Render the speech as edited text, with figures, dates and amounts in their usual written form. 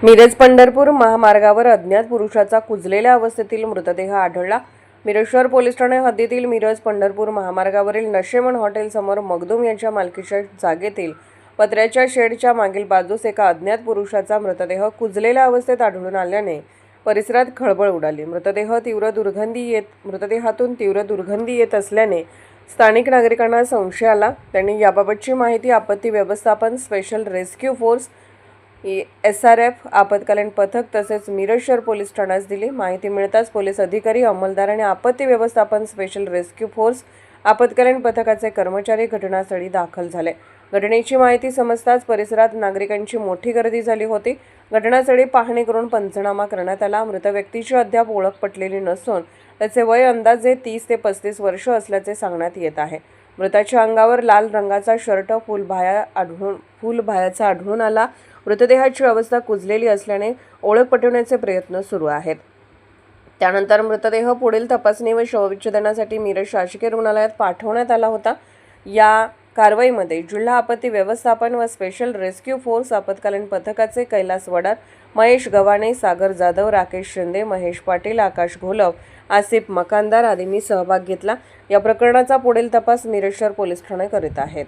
मिरज पंढरपूर महामार्गावर अज्ञात पुरुषाचा कुजलेल्या अवस्थेतील मृतदेह आढळला। मिरज शहर पोलीस ठाणे हद्दीतील मिरज पंढरपूर महामार्गावरील नशेमन हॉटेल समोर मखदूम यांच्या मालकीच्या जागेतील पत्र्याच्या शेडच्या मागील बाजूस एका अज्ञात पुरुषाचा मृतदेह कुजलेल्या अवस्थेत आढळून आल्याने परिसरात खळबळ उडाली। मृतदेहातून तीव्र दुर्गंधी येत असल्याने स्थानिक नागरिकांना संशय आला। त्यांनी याबाबतची माहिती आपत्ती व्यवस्थापन स्पेशल रेस्क्यू फोर्स SRF आपत्कालीन पथक तसेच मिरज शहर पोलीस ठाण्यास दिली। माहिती मिळताच पोलीस अधिकारी, अंमलदार आणि आपत्ती व्यवस्थापन स्पेशल रेस्क्यू फोर्स आपत्कालीन पथकाचे कर्मचारी घटनास्थळी दाखल झाले। घटनेची माहिती समजताच परिसरात नागरिकांची मोठी गर्दी झाली होती। घटनास्थळी पाहणी करून पंचनामा करण्यात आला। मृत व्यक्तीची अद्याप ओळख पटलेली नसून त्याचे वय अंदाजे 30 ते 35 वर्ष असल्याचे सांगण्यात येत आहे। मृताच्या अंगावर लाल रंगाचा शर्ट फुलभायाचा आढळून आला। मृतदेहाची अवस्था कुजलेली असल्याने ओळख पटवण्याचे प्रयत्न सुरू आहेत। त्यानंतर मृतदेह पुढील तपासणी व शवविच्छेदनासाठी मिरज शासकीय रुग्णालयात पाठवण्यात आला होता। या कारवाईमध्ये जिल्हा आपत्ती व्यवस्थापन व स्पेशल रेस्क्यू फोर्स आपत्कालीन पथकाचे कैलास वडार, महेश गव्हाणे, सागर जाधव, राकेश शिंदे, महेश पाटील, आकाश घोलव, आसिफ मकानदार आदींनी सहभाग घेतला। या प्रकरणाचा पुढील तपास मिरज शहर पोलीस ठाणे करीत आहेत।